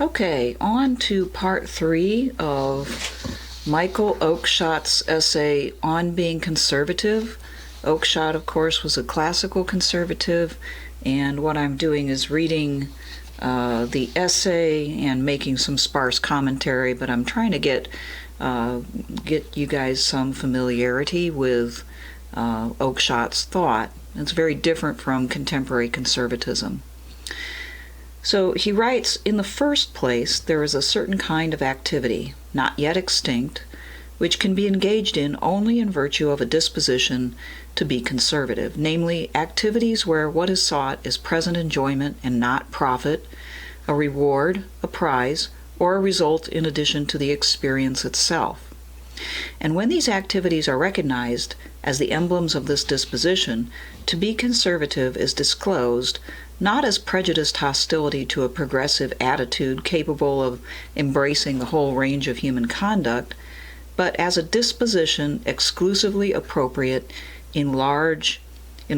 Okay, on to part 3 of Michael Oakeshott's essay on being conservative. Oakeshott, of course, was a classical conservative, and what I'm doing is reading the essay and making some sparse commentary, but I'm trying to get you guys some familiarity with Oakeshott's thought. It's very different from contemporary conservatism. So he writes, in the first place, there is a certain kind of activity, not yet extinct, which can be engaged in only in virtue of a disposition to be conservative, namely activities where what is sought is present enjoyment and not profit, a reward, a prize, or a result in addition to the experience itself. And when these activities are recognized as the emblems of this disposition, to be conservative is disclosed not as prejudiced hostility to a progressive attitude capable of embracing the whole range of human conduct, but as a disposition exclusively appropriate in a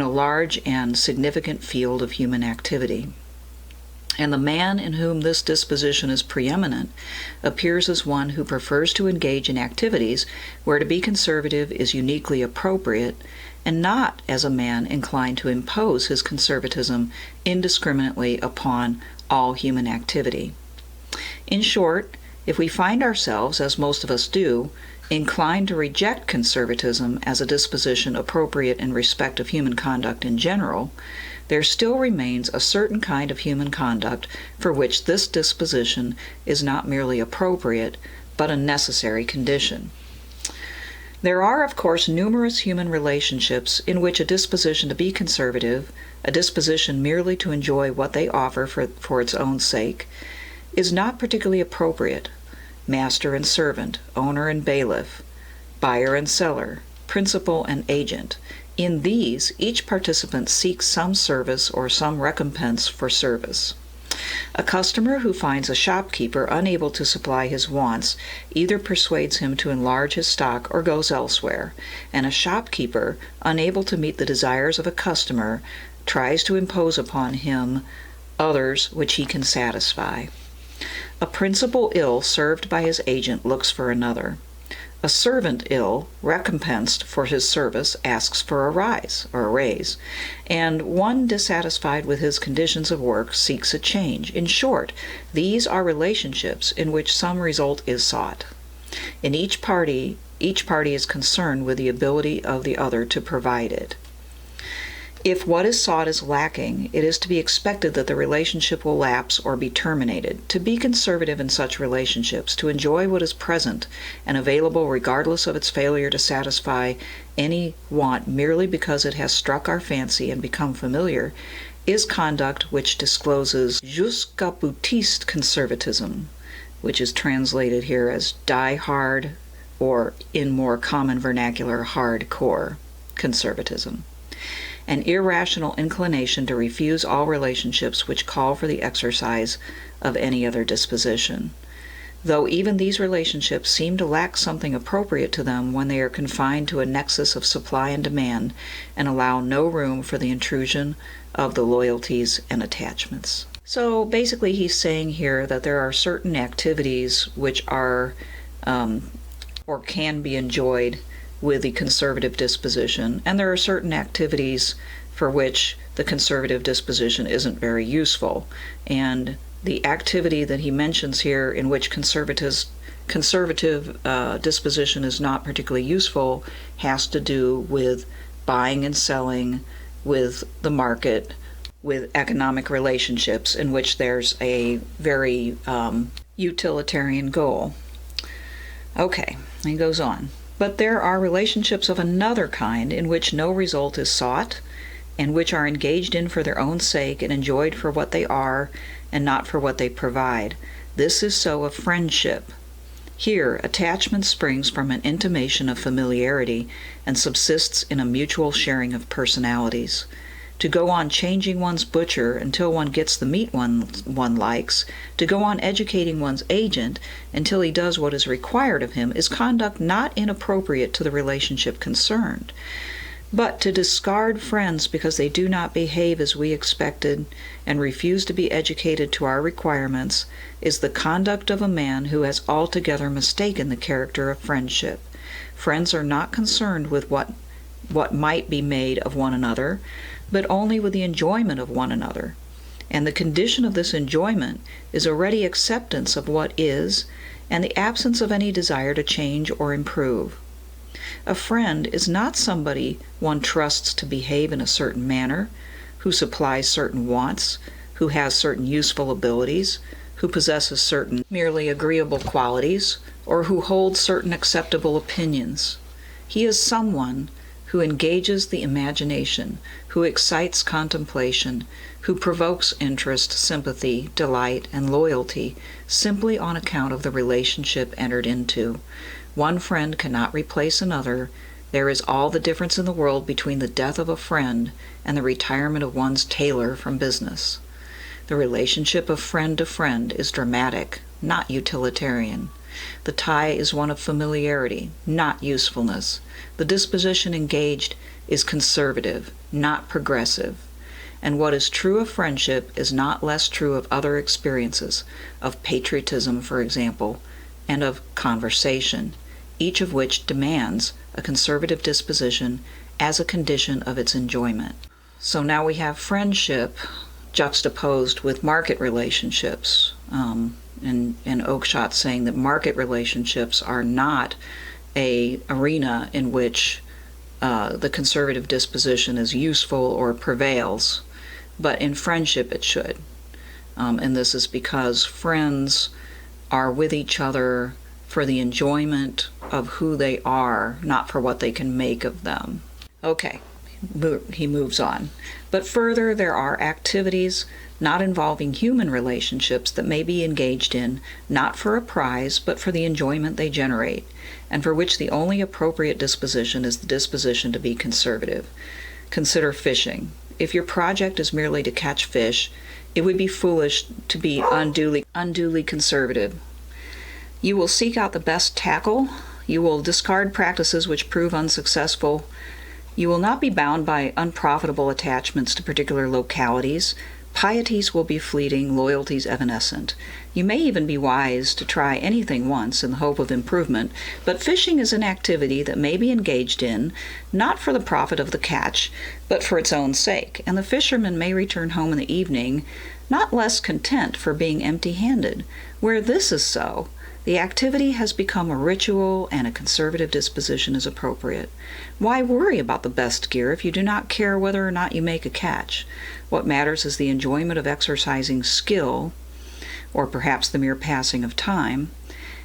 large and significant field of human activity. And the man in whom this disposition is preeminent appears as one who prefers to engage in activities where to be conservative is uniquely appropriate, and not as a man inclined to impose his conservatism indiscriminately upon all human activity. In short, if we find ourselves, as most of us do, inclined to reject conservatism as a disposition appropriate in respect of human conduct in general, there still remains a certain kind of human conduct for which this disposition is not merely appropriate, but a necessary condition. There are, of course, numerous human relationships in which a disposition to be conservative, a disposition merely to enjoy what they offer for its own sake, is not particularly appropriate. Master and servant, owner and bailiff, buyer and seller, principal and agent. In these, each participant seeks some service or some recompense for service. A customer who finds a shopkeeper unable to supply his wants either persuades him to enlarge his stock or goes elsewhere, and a shopkeeper, unable to meet the desires of a customer, tries to impose upon him others which he can satisfy. A principal ill served by his agent looks for another. A servant ill, recompensed for his service, asks for a raise, and one dissatisfied with his conditions of work seeks a change. In short, these are relationships in which some result is sought. In each party is concerned with the ability of the other to provide it. If what is sought is lacking, it is to be expected that the relationship will lapse or be terminated. To be conservative in such relationships, to enjoy what is present and available regardless of its failure to satisfy any want merely because it has struck our fancy and become familiar, is conduct which discloses jusqu'au-boutiste conservatism, which is translated here as die-hard, or in more common vernacular, hardcore conservatism. An irrational inclination to refuse all relationships which call for the exercise of any other disposition, though even these relationships seem to lack something appropriate to them when they are confined to a nexus of supply and demand and allow no room for the intrusion of the loyalties and attachments. So basically he's saying here that there are certain activities which are or can be enjoyed with the conservative disposition, and there are certain activities for which the conservative disposition isn't very useful. And the activity that he mentions here in which conservative disposition is not particularly useful has to do with buying and selling, with the market, with economic relationships in which there's a very utilitarian goal. Okay, he goes on. But there are relationships of another kind in which no result is sought, and which are engaged in for their own sake and enjoyed for what they are and not for what they provide. This is so of friendship. Here, attachment springs from an intimation of familiarity and subsists in a mutual sharing of personalities. To go on changing one's butcher until one gets the meat one likes, to go on educating one's agent until he does what is required of him, is conduct not inappropriate to the relationship concerned. But to discard friends because they do not behave as we expected and refuse to be educated to our requirements is the conduct of a man who has altogether mistaken the character of friendship. Friends are not concerned with what might be made of one another, but only with the enjoyment of one another. And the condition of this enjoyment is a ready acceptance of what is, and the absence of any desire to change or improve. A friend is not somebody one trusts to behave in a certain manner, who supplies certain wants, who has certain useful abilities, who possesses certain merely agreeable qualities, or who holds certain acceptable opinions. He is someone who engages the imagination, who excites contemplation, who provokes interest, sympathy, delight, and loyalty simply on account of the relationship entered into. One friend cannot replace another. There is all the difference in the world between the death of a friend and the retirement of one's tailor from business. The relationship of friend to friend is dramatic, not utilitarian. The tie is one of familiarity, not usefulness. The disposition engaged is conservative, not progressive. And what is true of friendship is not less true of other experiences, of patriotism, for example, and of conversation, each of which demands a conservative disposition as a condition of its enjoyment. So now we have friendship juxtaposed with market relationships. And Oakeshott saying that market relationships are not an arena in which the conservative disposition is useful or prevails, but in friendship it should. And this is because friends are with each other for the enjoyment of who they are, not for what they can make of them. Okay, he moves on. But further, there are activities not involving human relationships that may be engaged in, not for a prize, but for the enjoyment they generate, and for which the only appropriate disposition is the disposition to be conservative. Consider fishing. If your project is merely to catch fish, it would be foolish to be unduly conservative. You will seek out the best tackle. You will discard practices which prove unsuccessful. You will not be bound by unprofitable attachments to particular localities. Pieties will be fleeting, loyalties evanescent. You may even be wise to try anything once in the hope of improvement, but fishing is an activity that may be engaged in, not for the profit of the catch, but for its own sake, and the fisherman may return home in the evening not less content for being empty-handed. Where this is so, the activity has become a ritual and a conservative disposition is appropriate. Why worry about the best gear if you do not care whether or not you make a catch? What matters is the enjoyment of exercising skill, or perhaps the mere passing of time,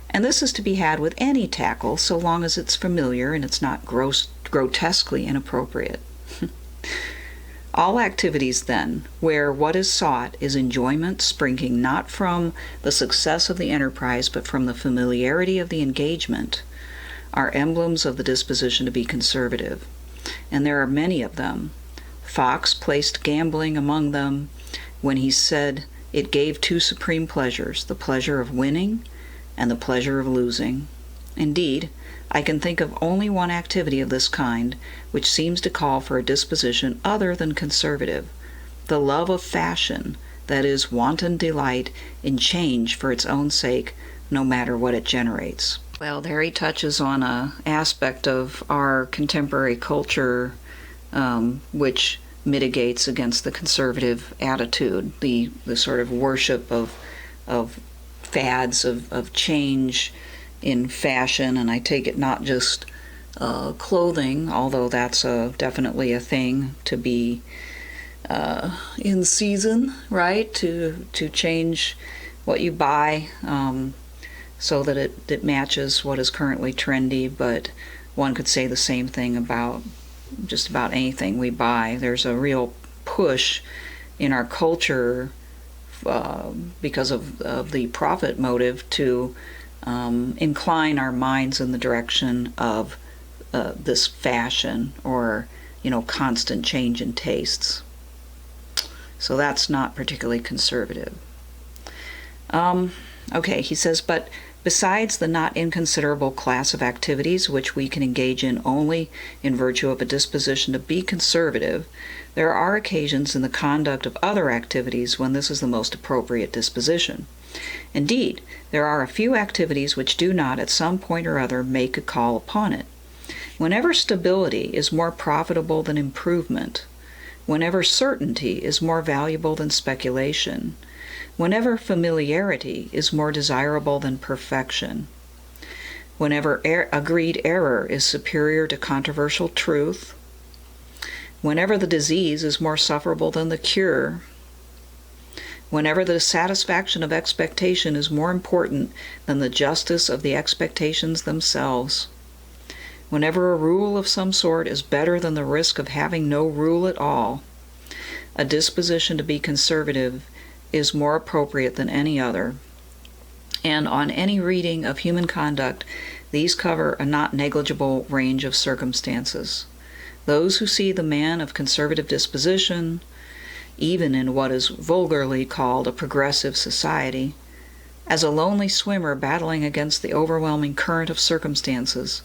and this is to be had with any tackle so long as it's familiar and it's not grotesquely inappropriate. All activities, then, where what is sought is enjoyment springing not from the success of the enterprise but from the familiarity of the engagement, are emblems of the disposition to be conservative. And there are many of them. Fox placed gambling among them when he said it gave two supreme pleasures, the pleasure of winning and the pleasure of losing. Indeed, I can think of only one activity of this kind which seems to call for a disposition other than conservative, the love of fashion, that is, wanton delight in change for its own sake, no matter what it generates. Well, there he touches on an aspect of our contemporary culture which mitigates against the conservative attitude, the sort of worship of fads, of change in fashion, and I take it not just clothing, although that's definitely a thing to be in season, right? To change what you buy so that it matches what is currently trendy, but one could say the same thing about just about anything we buy. There's a real push in our culture because of the profit motive to incline our minds in the direction of this fashion or, constant change in tastes. So that's not particularly conservative. Okay, he says, but Besides the not inconsiderable class of activities which we can engage in only in virtue of a disposition to be conservative, there are occasions in the conduct of other activities when this is the most appropriate disposition. Indeed, there are a few activities which do not, at some point or other, make a call upon it. Whenever stability is more profitable than improvement, whenever certainty is more valuable than speculation, whenever familiarity is more desirable than perfection, whenever agreed error is superior to controversial truth, whenever the disease is more sufferable than the cure, whenever the satisfaction of expectation is more important than the justice of the expectations themselves, whenever a rule of some sort is better than the risk of having no rule at all, a disposition to be conservative is more appropriate than any other. And on any reading of human conduct, these cover a not negligible range of circumstances. Those who see the man of conservative disposition, even in what is vulgarly called a progressive society, as a lonely swimmer battling against the overwhelming current of circumstances,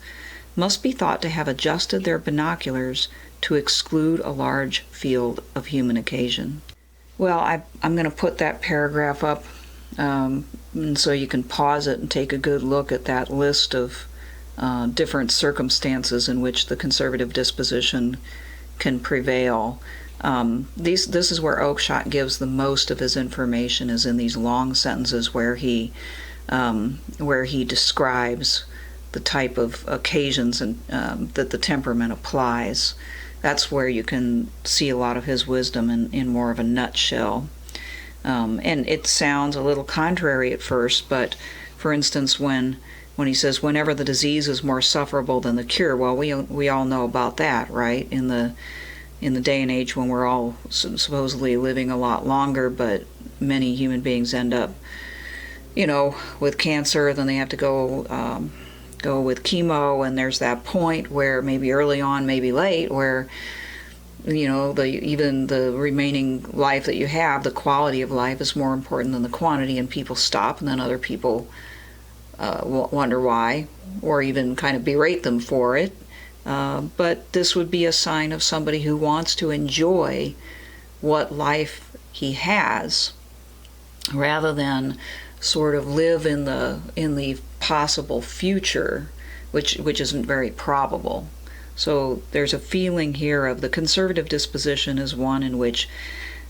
must be thought to have adjusted their binoculars to exclude a large field of human occasion. Well, I'm going to put that paragraph up and so you can pause it and take a good look at that list of different circumstances in which the conservative disposition can prevail. This is where Oakeshott gives the most of his information, is in these long sentences where he describes the type of occasions and that the temperament applies. That's where you can see a lot of his wisdom in more of a nutshell. And it sounds a little contrary at first, but for instance, when he says, whenever the disease is more sufferable than the cure, well, we all know about that, right? In the day and age when we're all supposedly living a lot longer, but many human beings end up, with cancer, then they have to go with chemo, and there's that point where maybe early on, maybe late, where even the remaining life that you have, the quality of life is more important than the quantity, and people stop, and then other people wonder why, or even kind of berate them for it. But this would be a sign of somebody who wants to enjoy what life he has, rather than sort of live in the possible future, which isn't very probable. So there's a feeling here of the conservative disposition is one in which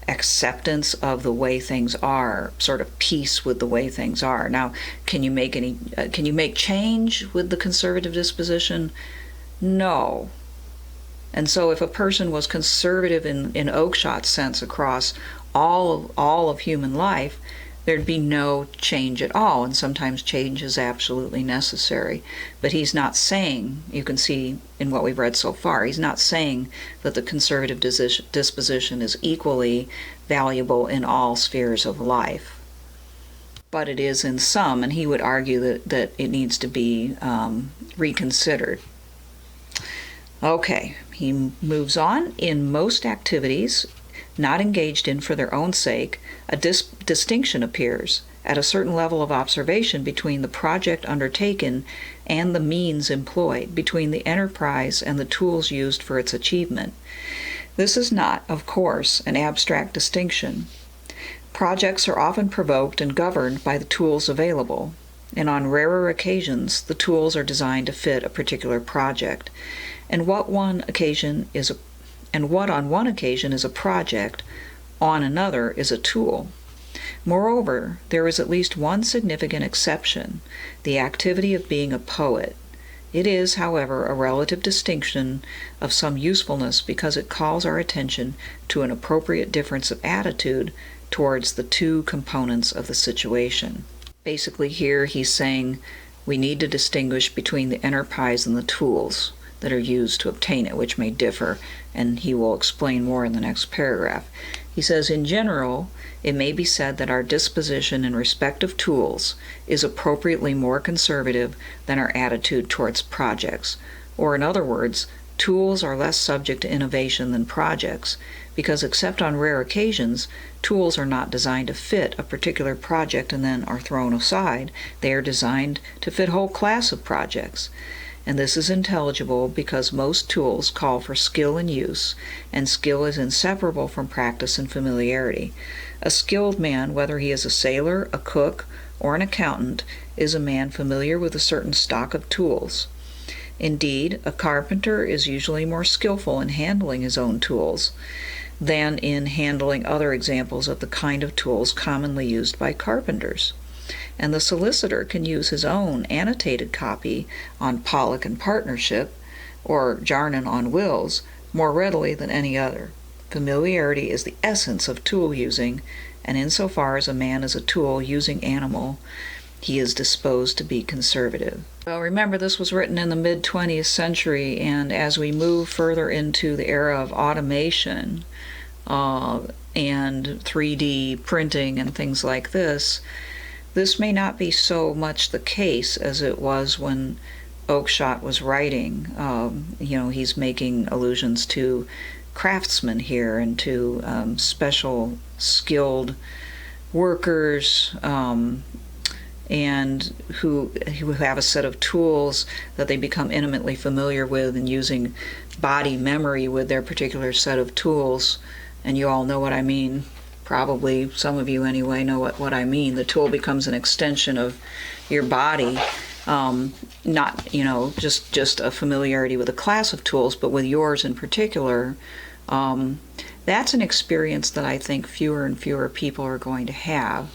acceptance of the way things are, sort of peace with the way things are. Now, can you make change with the conservative disposition? No. And so if a person was conservative in Oakeshott's sense across all of human life, there'd be no change at all, and sometimes change is absolutely necessary. But he's not saying, you can see in what we've read so far, he's not saying that the conservative disposition is equally valuable in all spheres of life. But it is in some, and he would argue that it needs to be reconsidered. Okay, he moves on. In most activities not engaged in for their own sake, a distinction appears at a certain level of observation between the project undertaken and the means employed, between the enterprise and the tools used for its achievement. This is not, of course, an abstract distinction. Projects are often provoked and governed by the tools available, and on rarer occasions the tools are designed to fit a particular project. And what on one occasion is a project, on another is a tool. Moreover, there is at least one significant exception, the activity of being a poet. It is, however, a relative distinction of some usefulness because it calls our attention to an appropriate difference of attitude towards the two components of the situation. Basically here he's saying we need to distinguish between the enterprise and the tools that are used to obtain it, which may differ, and he will explain more in the next paragraph. He says, in general, it may be said that our disposition in respect of tools is appropriately more conservative than our attitude towards projects, or in other words, Tools are less subject to innovation than projects, because except on rare occasions, tools are not designed to fit a particular project and then are thrown aside. They are designed to fit a whole class of projects. And this is intelligible because most tools call for skill in use, and skill is inseparable from practice and familiarity. A skilled man, whether he is a sailor, a cook, or an accountant, is a man familiar with a certain stock of tools. Indeed, a carpenter is usually more skillful in handling his own tools than in handling other examples of the kind of tools commonly used by carpenters. And the solicitor can use his own annotated copy on Pollock and Partnership, or Jarnon on wills, more readily than any other. Familiarity is the essence of tool using, and insofar as a man is a tool using animal, he is disposed to be conservative. Well, remember, this was written in the mid-20th century, and as we move further into the era of automation and 3D printing and things like this, this may not be so much the case as it was when Oakeshott was writing. He's making allusions to craftsmen here and to special skilled workers and who have a set of tools that they become intimately familiar with, and using body memory with their particular set of tools. And you all know what I mean. Probably some of you anyway know what I mean. The tool becomes an extension of your body, not just a familiarity with a class of tools, but with yours in particular. That's an experience that I think fewer and fewer people are going to have.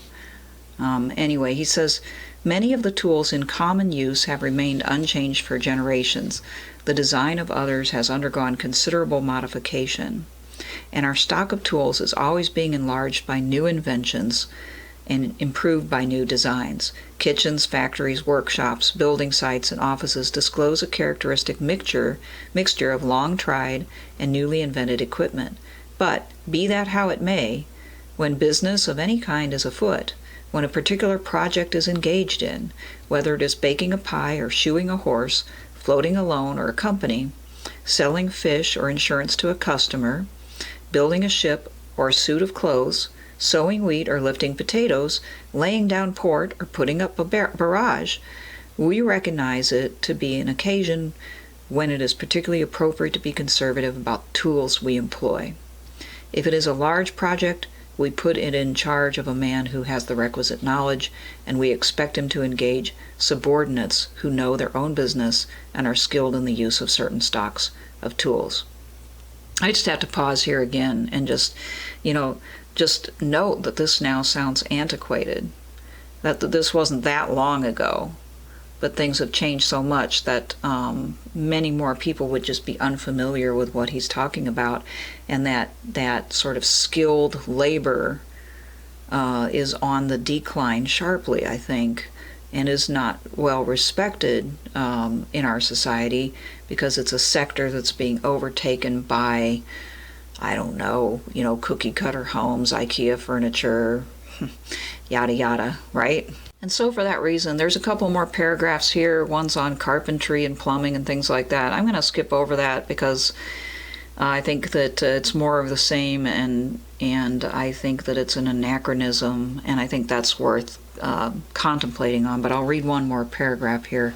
Anyway, he says, many of the tools in common use have remained unchanged for generations. The design of others has undergone considerable modification, and our stock of tools is always being enlarged by new inventions and improved by new designs. Kitchens, factories, workshops, building sites, and offices disclose a characteristic mixture of long-tried and newly invented equipment. But, be that how it may, when business of any kind is afoot, when a particular project is engaged in, whether it is baking a pie or shoeing a horse, floating a loan or a company, selling fish or insurance to a customer, building a ship or a suit of clothes, sowing wheat or lifting potatoes, laying down port or putting up a barrage, we recognize it to be an occasion when it is particularly appropriate to be conservative about tools we employ. If it is a large project, we put it in charge of a man who has the requisite knowledge, and we expect him to engage subordinates who know their own business and are skilled in the use of certain stocks of tools. I just have to pause here again and just note that this now sounds antiquated, that this wasn't that long ago, but things have changed so much that many more people would just be unfamiliar with what he's talking about, and that sort of skilled labor is on the decline sharply, I think, and is not well respected in our society, because it's a sector that's being overtaken by, cookie cutter homes, IKEA furniture, yada yada, right? And so for that reason, there's a couple more paragraphs here. One's on carpentry and plumbing and things like that. I'm going to skip over that because I think that it's more of the same, and I think that it's an anachronism, and I think that's worth contemplating on. But I'll read one more paragraph here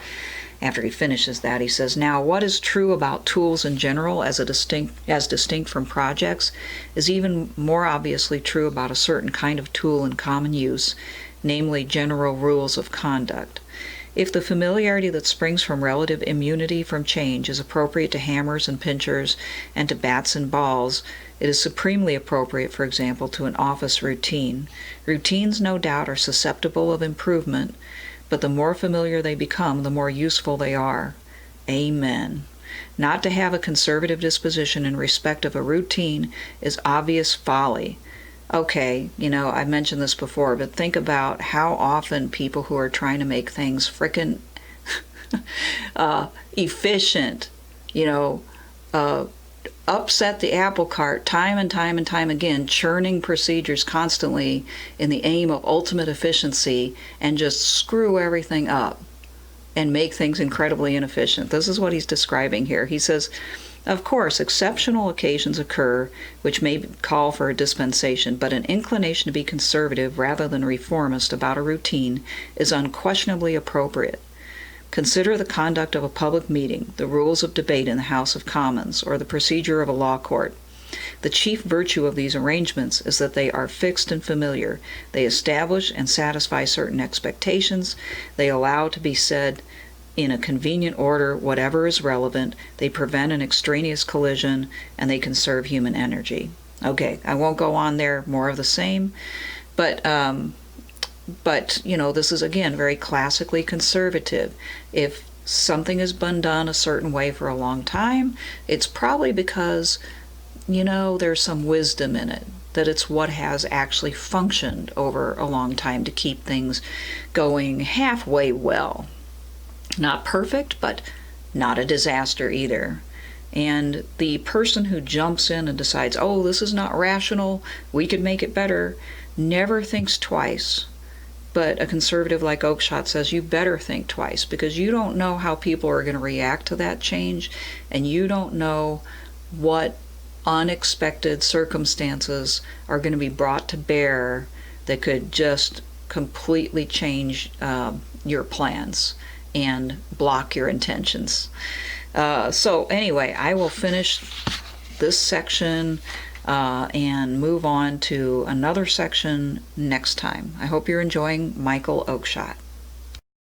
after he finishes that. He says, now what is true about tools in general as distinct from projects is even more obviously true about a certain kind of tool in common use, namely general rules of conduct. If the familiarity that springs from relative immunity from change is appropriate to hammers and pincers and to bats and balls, it is supremely appropriate, for example, to an office routine. Routines, no doubt, are susceptible of improvement, but the more familiar they become, the more useful they are. Amen. Not to have a conservative disposition in respect of a routine is obvious folly. Okay, I've mentioned this before, but think about how often people who are trying to make things frickin' efficient, upset the apple cart time and time and time again, churning procedures constantly in the aim of ultimate efficiency, and just screw everything up and make things incredibly inefficient. This is what he's describing here. He says, Of course, exceptional occasions occur which may call for a dispensation, but an inclination to be conservative rather than reformist about a routine is unquestionably appropriate. Consider the conduct of a public meeting, the rules of debate in the House of Commons, or the procedure of a law court. The chief virtue of these arrangements is that they are fixed and familiar. They establish and satisfy certain expectations. They allow to be said in a convenient order whatever is relevant. They prevent an extraneous collision, and they conserve human energy. Okay, I won't go on there, more of the same, but this is again very classically conservative. If something has been done a certain way for a long time, it's probably because there's some wisdom in it, that it's what has actually functioned over a long time to keep things going halfway well. Not perfect, but not a disaster either. And the person who jumps in and decides, oh, this is not rational, we could make it better, never thinks twice. But a conservative like Oakeshott says you better think twice, because you don't know how people are going to react to that change, and you don't know what unexpected circumstances are going to be brought to bear that could just completely change your plans and block your intentions. So anyway, I will finish this section and move on to another section next time. I hope you're enjoying Michael Oakeshott.